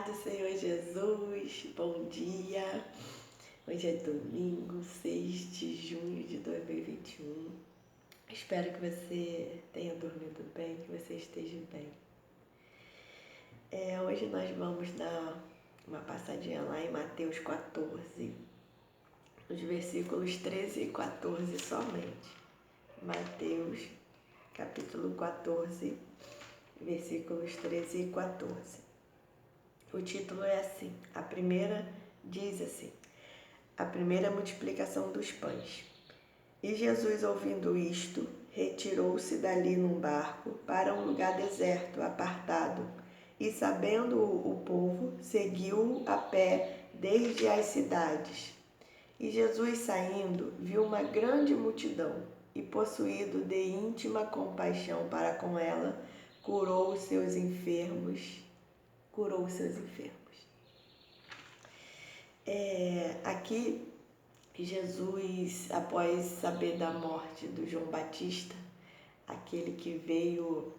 do Senhor Jesus, bom dia. Hoje é domingo, 6 de junho de 2021. Espero que você tenha dormido bem, que você esteja bem. Hoje nós vamos dar uma passadinha lá em Mateus 14, nos versículos 13 e 14 somente. Mateus, capítulo 14, versículos 13 e 14. O título é assim, a primeira diz assim, a primeira multiplicação dos pães. E Jesus, ouvindo isto, retirou-se dali num barco para um lugar deserto, apartado, e sabendo o povo, seguiu-o a pé desde as cidades. E Jesus, saindo, viu uma grande multidão, e possuído de íntima compaixão para com ela, curou os seus enfermos. Aqui, Jesus, após saber da morte do João Batista, aquele que veio,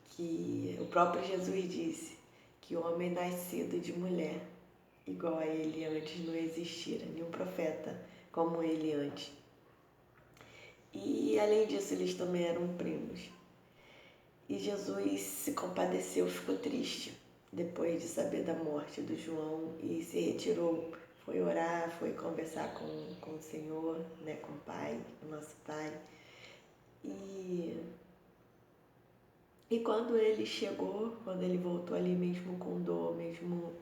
que o próprio Jesus disse que o homem nascido de mulher, igual a ele antes, não existira nenhum profeta como ele antes. E além disso, eles também eram primos. E Jesus se compadeceu, ficou triste depois de saber da morte do João e se retirou, foi orar, foi conversar com o Senhor, né, com o Pai, o nosso Pai. E quando ele chegou, quando ele voltou ali mesmo com dor, mesmo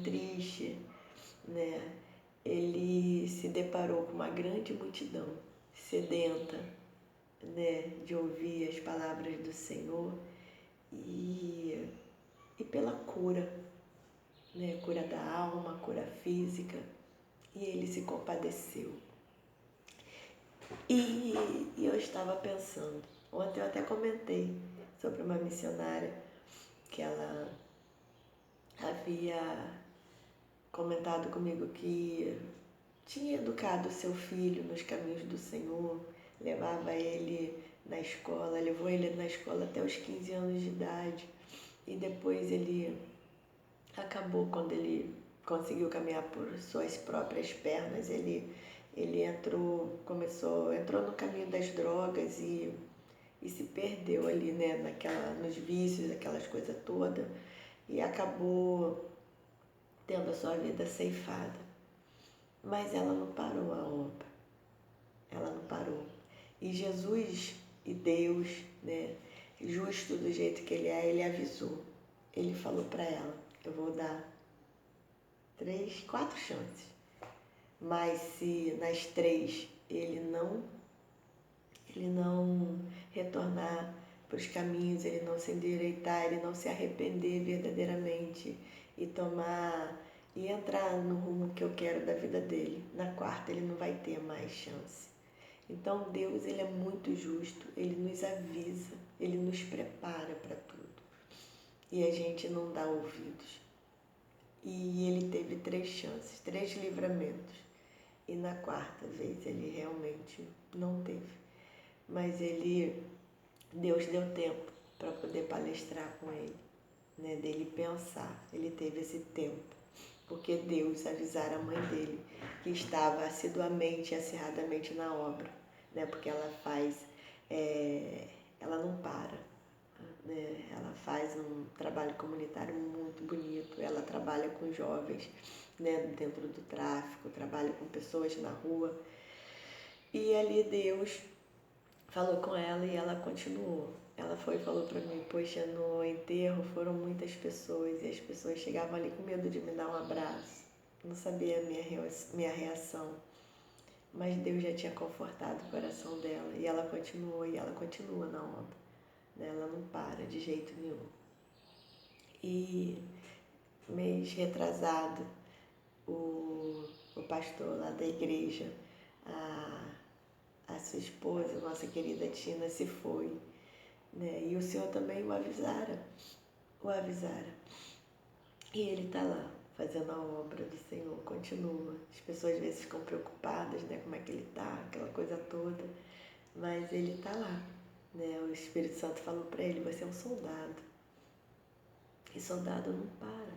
triste, né, ele se deparou com uma grande multidão sedenta, né, de ouvir as palavras do Senhor e pela cura, né, cura da alma, cura física, e ele se compadeceu. E eu estava pensando, ontem eu até comentei sobre uma missionária que ela havia comentado comigo que tinha educado seu filho nos caminhos do Senhor, levava ele na escola, levou ele na escola até os 15 anos de idade, e depois ele acabou, quando ele conseguiu caminhar por suas próprias pernas, ele entrou no caminho das drogas e se perdeu ali, né, nos vícios, aquelas coisas todas, e acabou tendo a sua vida ceifada. Mas ela não parou a obra, ela não parou. E Jesus e Deus, né, justo do jeito que ele é, ele avisou. Ele falou para ela, eu vou dar 3, 4 chances. Mas se nas 3 ele não retornar para os caminhos, ele não se endireitar, ele não se arrepender verdadeiramente e entrar no rumo que eu quero da vida dele, na 4ª ele não vai ter mais chance. Então Deus, ele é muito justo, ele nos avisa, ele nos prepara para tudo. E a gente não dá ouvidos. E ele teve 3 chances, 3 livramentos. E na 4ª vez ele realmente não teve. Mas Deus deu tempo para poder palestrar com ele, né, dele pensar. Ele teve esse tempo, porque Deus avisara a mãe dele que estava assiduamente e acirradamente na obra, né, porque ela não para, né, ela faz um trabalho comunitário muito bonito, ela trabalha com jovens, né, dentro do tráfico, trabalha com pessoas na rua, e ali Deus falou com ela e ela continuou. Ela foi e falou para mim, poxa, no enterro foram muitas pessoas e as pessoas chegavam ali com medo de me dar um abraço. Não sabia a minha reação. Mas Deus já tinha confortado o coração dela e ela continuou e ela continua na obra. Ela não para de jeito nenhum. E mês retrasado, o pastor lá da igreja, a sua esposa, nossa querida Tina, se foi, né? E o Senhor também o avisara. E ele está lá, fazendo a obra do Senhor, continua. As pessoas às vezes ficam preocupadas, né? Como é que ele está, aquela coisa toda. Mas ele está lá, né? O Espírito Santo falou para ele, você é um soldado. E soldado não para.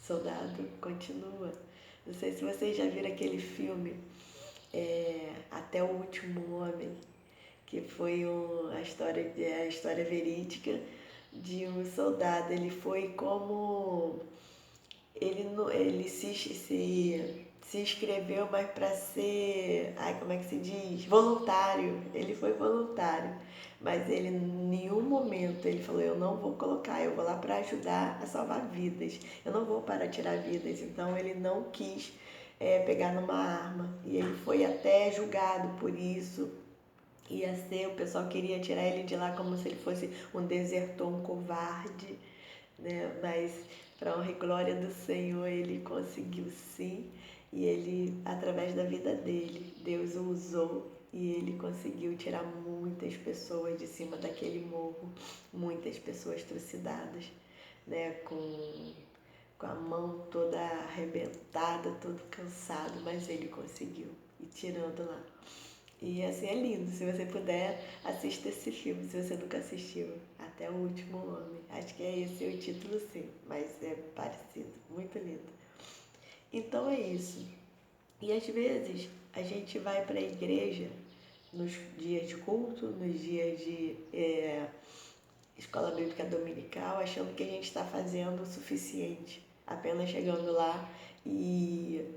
soldado continua. Não sei se vocês já viram aquele filme Até o Último Homem, que foi a história verídica de um soldado. Ele foi como ele se inscreveu, mas para ser, como é que se diz? Voluntário. Ele foi voluntário, mas ele em nenhum momento ele falou: eu não vou colocar, eu vou lá para ajudar a salvar vidas, eu não vou para tirar vidas. Então ele não quis pegar numa arma, e ele foi até julgado por isso. Ia ser, o pessoal queria tirar ele de lá como se ele fosse um desertor, um covarde, né? Mas para honra e glória do Senhor, ele conseguiu sim, e ele, através da vida dele, Deus o usou e ele conseguiu tirar muitas pessoas de cima daquele morro, muitas pessoas trucidadas, né? Com a mão toda arrebentada, todo cansado, mas ele conseguiu ir tirando lá. E assim é lindo, se você puder, assista esse filme, se você nunca assistiu, Até o Último Homem. Acho que é esse o título sim, mas é parecido, muito lindo. Então é isso. E às vezes a gente vai para a igreja nos dias de culto, nos dias de escola bíblica dominical, achando que a gente está fazendo o suficiente, apenas chegando lá e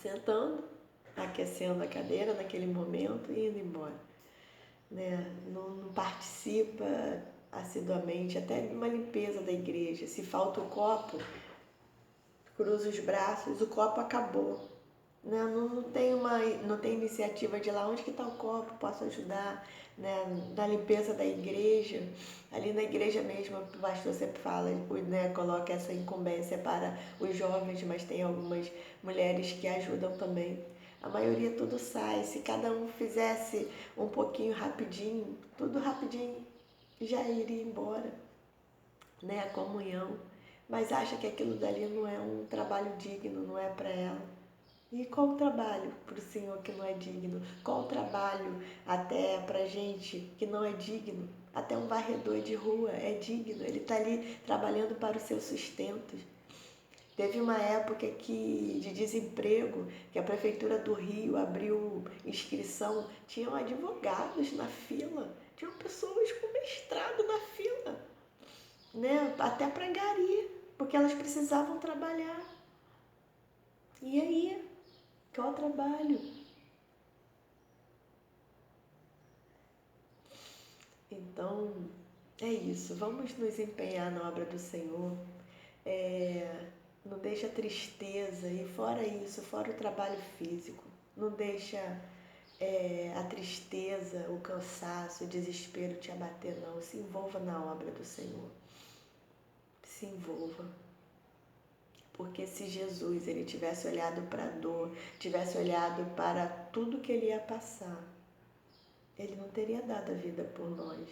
sentando, aquecendo a cadeira naquele momento e indo embora, né? Não participa assiduamente até de uma limpeza da igreja. Se falta o copo, cruza os braços, o copo acabou, né? Não tem iniciativa de lá, onde que está o copo, posso ajudar, né? Na limpeza da igreja, ali na igreja mesmo, o pastor sempre fala, né? Coloca essa incumbência para os jovens, mas tem algumas mulheres que ajudam também. A maioria tudo sai, se cada um fizesse um pouquinho rapidinho, tudo rapidinho, já iria embora, né? A comunhão, mas acha que aquilo dali não é um trabalho digno, não é para ela. E qual o trabalho para o Senhor que não é digno? Qual o trabalho até para gente que não é digno? Até um varredor de rua é digno, ele está ali trabalhando para o seu sustento. Teve uma época de desemprego, que a Prefeitura do Rio abriu inscrição, tinham advogados na fila, tinham pessoas com mestrado na fila, né? Até para gari, porque elas precisavam trabalhar. E aí? Qual trabalho? Então, é isso. Vamos nos empenhar na obra do Senhor. Não deixa a tristeza, e fora isso, fora o trabalho físico, não deixa a tristeza, o cansaço, o desespero te abater, não. Se envolva na obra do Senhor. Se envolva. Porque se Jesus ele tivesse olhado para a dor, tivesse olhado para tudo que ele ia passar, ele não teria dado a vida por nós.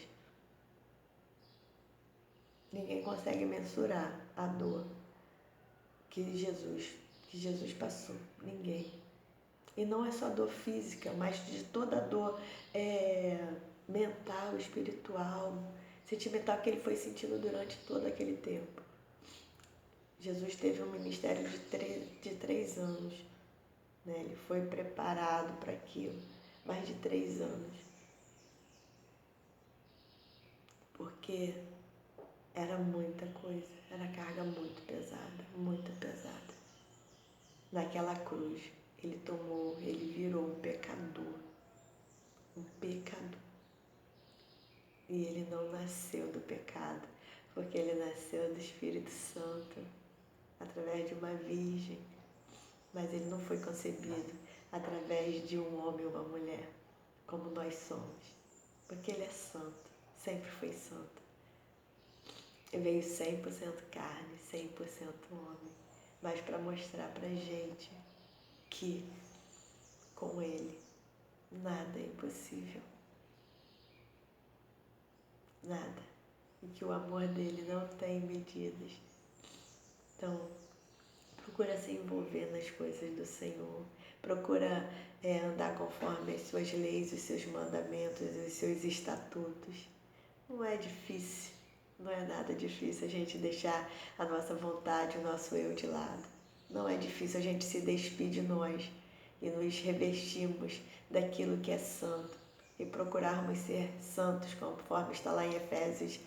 Ninguém consegue mensurar a dor que Jesus passou. Ninguém. E não é só dor física, mas de toda a dor mental, espiritual, sentimental que ele foi sentindo durante todo aquele tempo. Jesus teve um ministério de 3 anos. Né? Ele foi preparado para aquilo. Mais de 3 anos. Porque era muita coisa. Era carga muito pesada. Muito pesada. Naquela cruz, ele virou um pecador. Um pecador. E ele não nasceu do pecado, porque ele nasceu do Espírito Santo, através de uma virgem. Mas ele não foi concebido através de um homem ou uma mulher, como nós somos. Porque ele é santo, sempre foi santo. Ele veio 100% carne, 100% homem. Mas para mostrar pra gente que com ele nada é impossível. Nada. E que o amor dele não tem medidas. Então, procura se envolver nas coisas do Senhor. Procura andar conforme as suas leis, os seus mandamentos, os seus estatutos. Não é difícil. Não é nada difícil a gente deixar a nossa vontade, o nosso eu de lado. Não é difícil a gente se despir de nós e nos revestirmos daquilo que é santo e procurarmos ser santos, conforme está lá em Efésios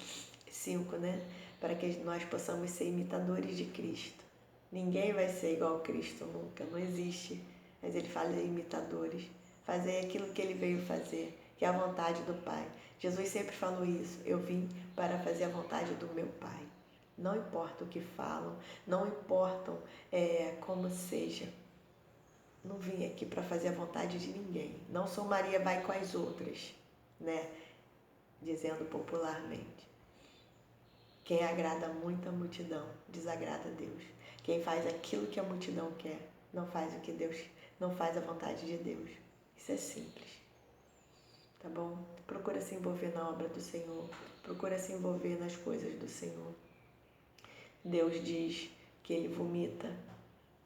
5, né? Para que nós possamos ser imitadores de Cristo. Ninguém vai ser igual a Cristo nunca, não existe. Mas ele fala de imitadores. Fazer aquilo que ele veio fazer, que é a vontade do Pai. Jesus sempre falou isso. Eu vim para fazer a vontade do meu Pai. Não importa o que falam, não importam como seja. Não vim aqui para fazer a vontade de ninguém. Não sou Maria, vai com as outras, né? Dizendo popularmente. Quem agrada muito a multidão, desagrada a Deus. Quem faz aquilo que a multidão quer, não faz o que Deus, não faz a vontade de Deus. Isso é simples. Tá bom? Procura se envolver na obra do Senhor. Procura se envolver nas coisas do Senhor. Deus diz que Ele vomita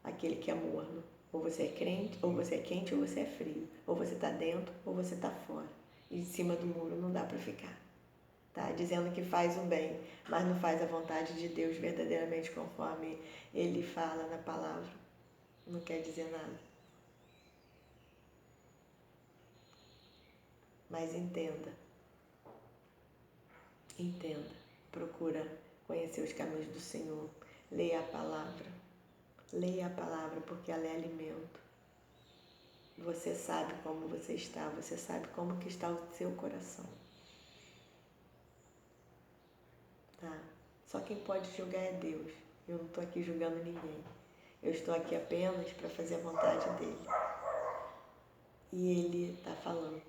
aquele que é morno. Ou você é crente, ou você é quente, ou você é frio. Ou você está dentro, ou você está fora. E em cima do muro não dá para ficar. Tá? Dizendo que faz o bem, mas não faz a vontade de Deus verdadeiramente conforme Ele fala na palavra. Não quer dizer nada. Mas entenda. Entenda. Procura conhecer os caminhos do Senhor. Leia a palavra. Leia a palavra porque ela é alimento. Você sabe como você está. Você sabe como que está o seu coração. Tá? Só quem pode julgar é Deus. Eu não estou aqui julgando ninguém. Eu estou aqui apenas para fazer a vontade dele. E ele está falando.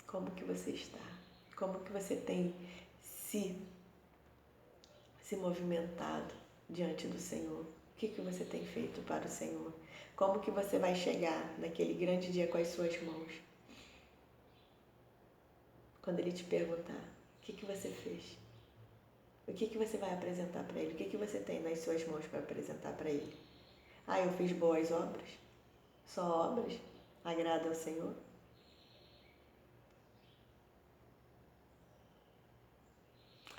Como que você está? Como que você tem se movimentado diante do Senhor? O que você tem feito para o Senhor? Como que você vai chegar naquele grande dia com as suas mãos? Quando Ele te perguntar, o que você fez? O que você vai apresentar para Ele? O que você tem nas suas mãos para apresentar para Ele? Ah, eu fiz boas obras? Só obras? Agrada ao Senhor?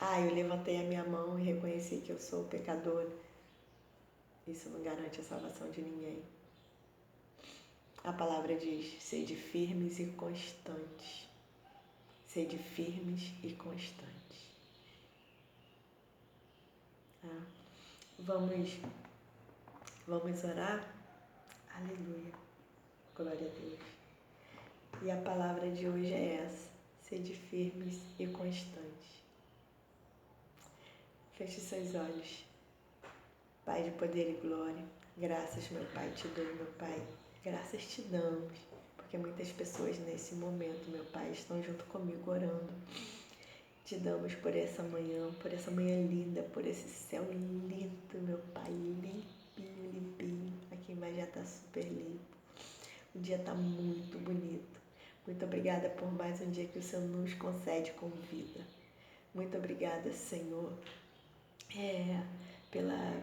Ah, eu levantei a minha mão e reconheci que eu sou pecador. Isso não garante a salvação de ninguém. A palavra diz, sede firmes e constantes. Sede firmes e constantes. Tá? Vamos orar? Aleluia. Glória a Deus. E a palavra de hoje é essa. Sede firmes e constantes. Feche seus olhos. Pai de poder e glória, graças, meu Pai, te dou, meu Pai. Graças te damos, porque muitas pessoas nesse momento, meu Pai, estão junto comigo orando. Te damos por essa manhã linda, por esse céu lindo, meu Pai, limpinho, limpinho. Aqui embaixo já está super limpo. O dia está muito bonito. Muito obrigada por mais um dia que o Senhor nos concede com vida. Muito obrigada, Senhor,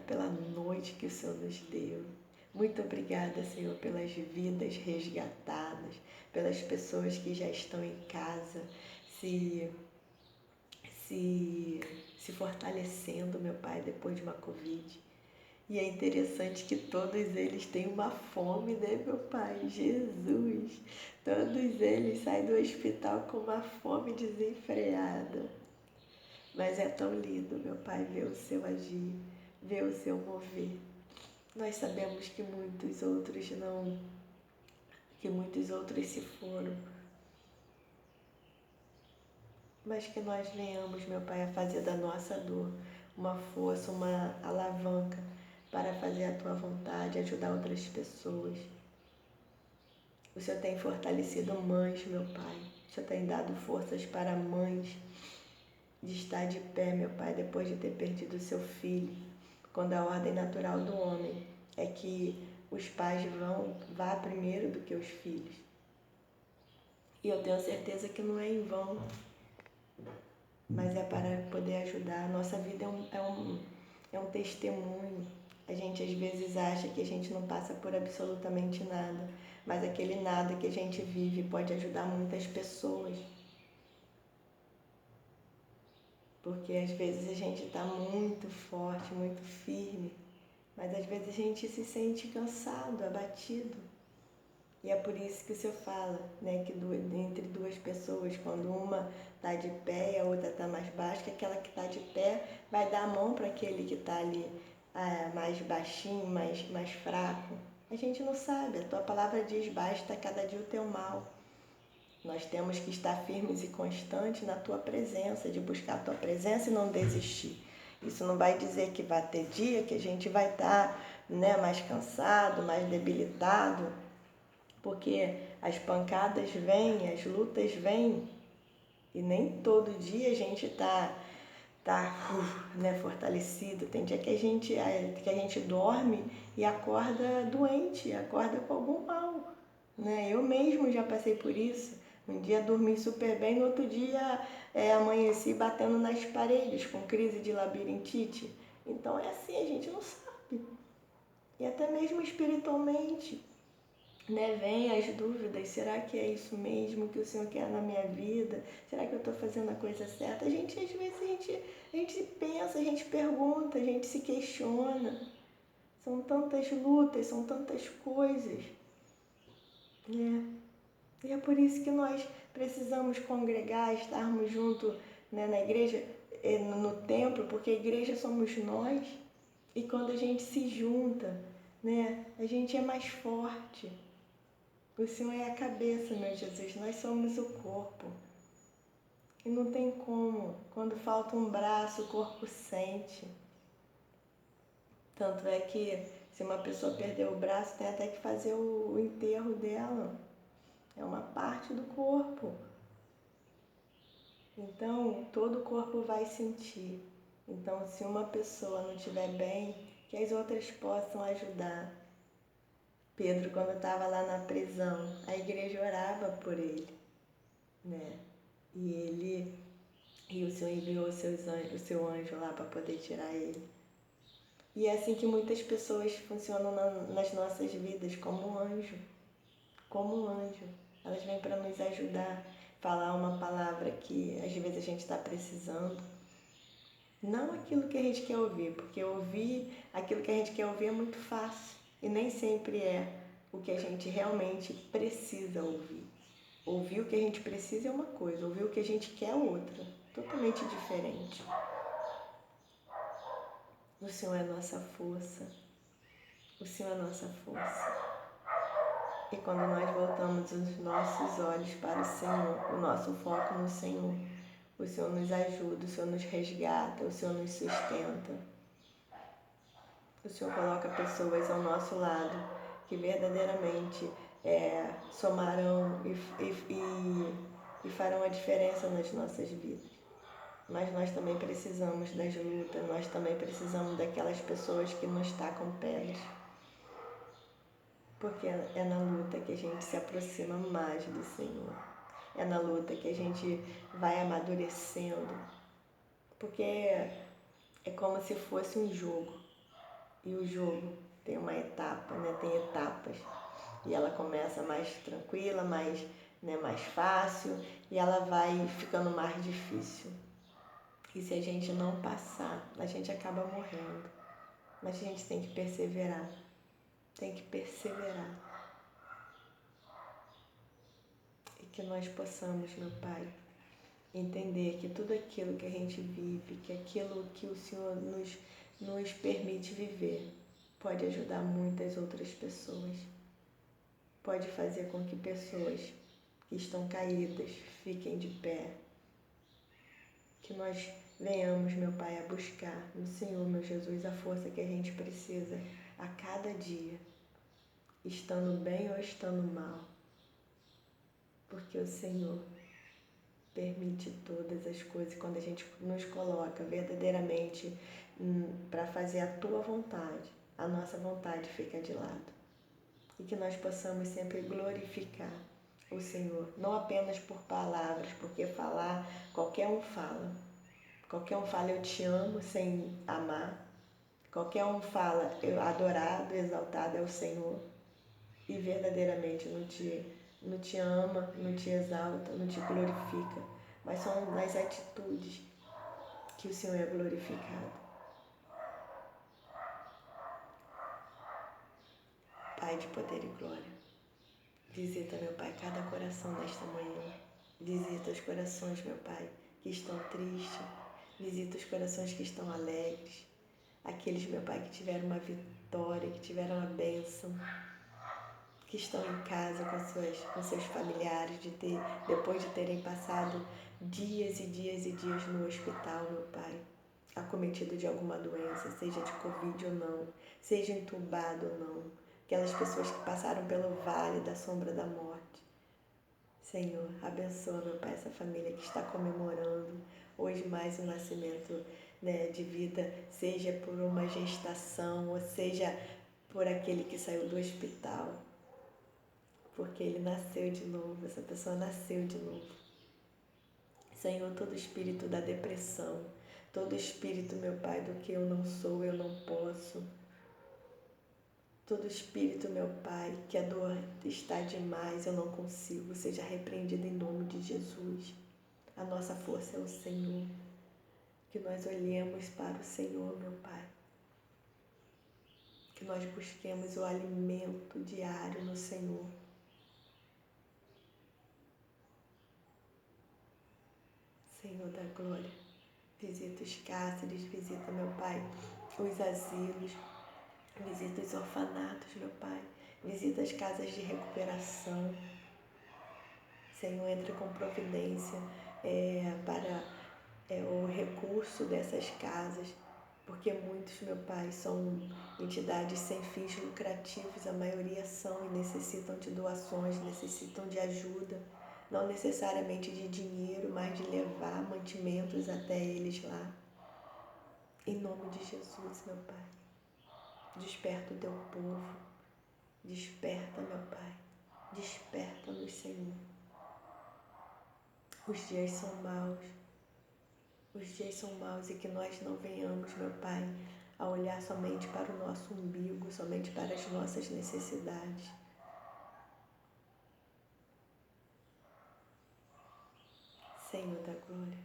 pela noite que o Senhor nos deu. Muito obrigada, Senhor, pelas vidas resgatadas, pelas pessoas que já estão em casa se fortalecendo, meu Pai, depois de uma Covid. E é interessante que todos eles têm uma fome, né, meu Pai? Jesus! Todos eles saem do hospital com uma fome desenfreada. Mas é tão lindo, meu Pai, ver o Seu agir, ver o Seu mover. Nós sabemos que muitos outros se foram. Mas que nós venhamos, meu Pai, a fazer da nossa dor uma força, uma alavanca para fazer a Tua vontade, ajudar outras pessoas. O Senhor tem fortalecido mães, meu Pai. O Senhor tem dado forças para mães de estar de pé, meu Pai, depois de ter perdido o seu filho. Quando a ordem natural do homem é que os pais vá primeiro do que os filhos. E eu tenho certeza que não é em vão, mas é para poder ajudar. A nossa vida é um testemunho. A gente às vezes acha que a gente não passa por absolutamente nada, mas aquele nada que a gente vive pode ajudar muitas pessoas. Porque às vezes a gente está muito forte, muito firme, mas às vezes a gente se sente cansado, abatido. E é por isso que o Senhor fala, né, que entre duas pessoas, quando uma está de pé e a outra está mais baixa, que aquela que está de pé vai dar a mão para aquele que está ali mais baixinho, mais fraco. A gente não sabe, a tua palavra diz, basta cada dia o teu mal. Nós temos que estar firmes e constantes na tua presença, de buscar a tua presença e não desistir. Isso não vai dizer que vai ter dia que a gente vai estar, né, mais cansado, mais debilitado, porque as pancadas vêm, as lutas vêm, e nem todo dia a gente está né, fortalecido. Tem dia que a gente dorme e acorda doente, acorda com algum mal. Né? Eu mesmo já passei por isso. Um dia dormi super bem, no outro dia amanheci batendo nas paredes com crise de labirintite. Então é assim, a gente não sabe. E até mesmo espiritualmente. Né, vem as dúvidas, será que é isso mesmo que o Senhor quer na minha vida? Será que eu estou fazendo a coisa certa? Às vezes, a gente pensa, a gente pergunta, a gente se questiona. São tantas lutas, são tantas coisas. Né? E é por isso que nós precisamos congregar, estarmos juntos, né, na igreja, no templo, porque a igreja somos nós. E quando a gente se junta, né, a gente é mais forte. O Senhor é a cabeça, meu Jesus, nós somos o corpo. E não tem como, quando falta um braço, o corpo sente. Tanto é que se uma pessoa perder o braço, tem até que fazer o enterro dela. É uma parte do corpo. Então, todo o corpo vai sentir. Então, se uma pessoa não estiver bem, que as outras possam ajudar. Pedro, quando estava lá na prisão, a igreja orava por ele, né? E o Senhor enviou o seu anjo lá para poder tirar ele. E é assim que muitas pessoas funcionam nas nossas vidas, como um anjo. Como um anjo. Elas vêm para nos ajudar, falar uma palavra que às vezes a gente está precisando. Não aquilo que a gente quer ouvir, porque ouvir aquilo que a gente quer ouvir é muito fácil. E nem sempre é o que a gente realmente precisa ouvir. Ouvir o que a gente precisa é uma coisa, ouvir o que a gente quer é outra. Totalmente diferente. O Senhor é a nossa força. O Senhor é a nossa força. E quando nós voltamos os nossos olhos para o Senhor, o nosso foco no Senhor, o Senhor nos ajuda, o Senhor nos resgata, o Senhor nos sustenta. O Senhor coloca pessoas ao nosso lado que verdadeiramente somarão e farão a diferença nas nossas vidas. Mas nós também precisamos das lutas, nós também precisamos daquelas pessoas que nos tacam pedras. Porque é na luta que a gente se aproxima mais do Senhor. É na luta que a gente vai amadurecendo. Porque é como se fosse um jogo. E o jogo tem uma etapa, né? Tem etapas. E ela começa mais tranquila, mais fácil. E ela vai ficando mais difícil. E se a gente não passar, a gente acaba morrendo. Mas a gente tem que perseverar. Tem que perseverar. E que nós possamos, meu Pai, entender que tudo aquilo que a gente vive, que aquilo que o Senhor nos permite viver, pode ajudar muitas outras pessoas. Pode fazer com que pessoas que estão caídas fiquem de pé. Que nós venhamos, meu Pai, a buscar no Senhor, meu Jesus, a força que a gente precisa a cada dia, estando bem ou estando mal. Porque o Senhor permite todas as coisas quando a gente nos coloca verdadeiramente para fazer a Tua vontade. A nossa vontade fica de lado. E que nós possamos sempre glorificar o Senhor, não apenas por palavras, porque falar, qualquer um fala. Qualquer um fala eu te amo sem amar. Qualquer um fala adorado, exaltado é o Senhor. E verdadeiramente não te ama, não te exalta, não te glorifica. Mas são nas atitudes que o Senhor é glorificado. Pai de poder e glória, visita, meu Pai, cada coração nesta manhã. Visita os corações, meu Pai, que estão tristes. Visita os corações que estão alegres. Aqueles, meu Pai, que tiveram uma vitória, que tiveram uma bênção, que estão em casa com seus familiares, depois de terem passado dias e dias e dias no hospital, meu Pai, acometido de alguma doença, seja de Covid ou não, seja entubado ou não, aquelas pessoas que passaram pelo vale da sombra da morte. Senhor, abençoa, meu Pai, essa família que está comemorando hoje mais um nascimento, né, de vida, seja por uma gestação ou seja por aquele que saiu do hospital, porque ele nasceu de novo, essa pessoa nasceu de novo. Senhor, todo espírito da depressão, todo espírito, meu Pai, do que eu não sou, eu não posso, todo espírito, meu Pai, que a dor está demais, eu não consigo, seja repreendido em nome de Jesus. A nossa força é o Senhor, que nós olhemos para o Senhor, meu Pai, que nós busquemos o alimento diário no Senhor. Senhor da glória, visita os cárceres, visita, meu Pai, os asilos, visita os orfanatos, meu Pai, visita as casas de recuperação. Senhor, entra com providência para o recurso dessas casas, porque muitos, meu Pai, são entidades sem fins lucrativos, a maioria são e necessitam de doações, necessitam de ajuda, não necessariamente de dinheiro, mas de levar mantimentos até eles lá. Em nome de Jesus, meu Pai, desperta o teu povo, desperta, meu Pai, desperta-nos, Senhor. Os dias são maus. Os dias são maus e que nós não venhamos, meu Pai, a olhar somente para o nosso umbigo, somente para as nossas necessidades. Senhor da glória,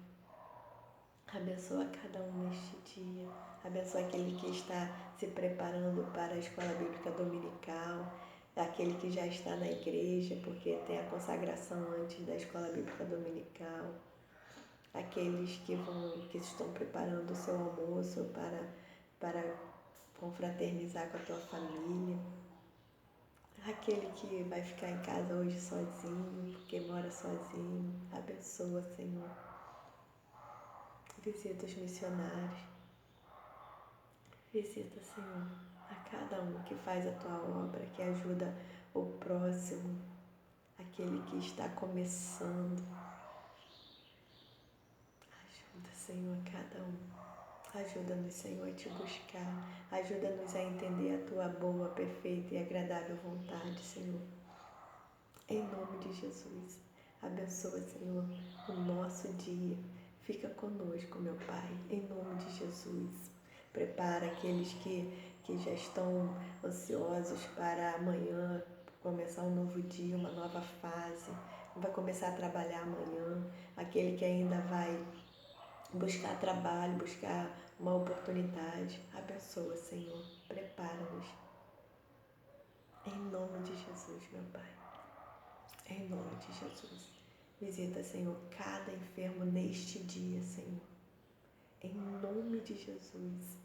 abençoa cada um neste dia, abençoa aquele que está se preparando para a escola bíblica dominical, aquele que já está na igreja porque tem a consagração antes da escola bíblica dominical, aqueles que estão preparando o seu almoço para confraternizar com a tua família, aquele que vai ficar em casa hoje sozinho, porque mora sozinho, abençoa, Senhor. Visita os missionários, visita, Senhor, a cada um que faz a tua obra, que ajuda o próximo, aquele que está começando. Ajuda, Senhor, a cada um. Ajuda-nos, Senhor, a te buscar. Ajuda-nos a entender a tua boa, perfeita e agradável vontade, Senhor. Em nome de Jesus. Abençoa, Senhor, o nosso dia. Fica conosco, meu Pai, em nome de Jesus. Prepara aqueles que já estão ansiosos para amanhã, começar um novo dia, uma nova fase. Vai começar a trabalhar amanhã. Aquele que ainda vai buscar trabalho, buscar uma oportunidade. Abençoa, Senhor. Prepara-nos. Em nome de Jesus, meu Pai. Em nome de Jesus. Visita, Senhor, cada enfermo neste dia, Senhor. Em nome de Jesus.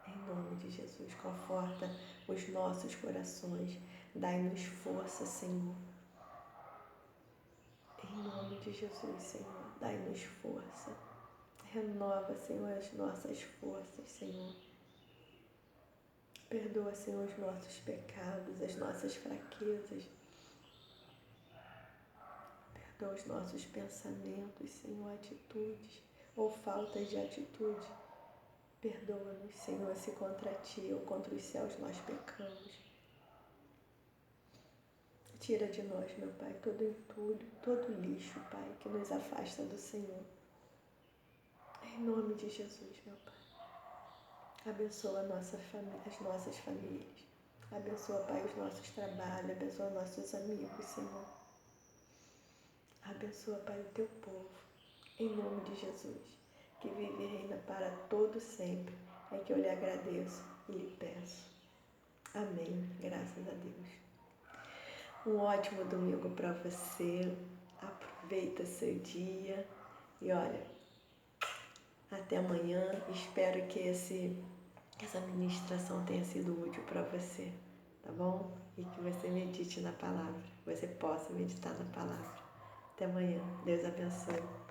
Em nome de Jesus. Conforta os nossos corações. Dai-nos força, Senhor. Em nome de Jesus, Senhor. Dai-nos força. Renova, Senhor, as nossas forças, Senhor. Perdoa, Senhor, os nossos pecados, as nossas fraquezas. Perdoa os nossos pensamentos, Senhor, atitudes ou faltas de atitude. Perdoa-nos, Senhor, se contra Ti ou contra os céus nós pecamos. Tira de nós, meu Pai, todo entulho, todo lixo, Pai, que nos afasta do Senhor. Em nome de Jesus, meu Pai. Abençoa as nossas famílias. Abençoa, Pai, os nossos trabalhos. Abençoa nossos amigos, Senhor. Abençoa, Pai, o Teu povo. Em nome de Jesus. que vive e reina para todo sempre, é que eu lhe agradeço e lhe peço. Amém. Graças a Deus. Um ótimo domingo para você. Aproveita seu dia. E olha, até amanhã. Espero que essa ministração tenha sido útil para você, tá bom? E que você medite na palavra. Você possa meditar na palavra. Até amanhã. Deus abençoe.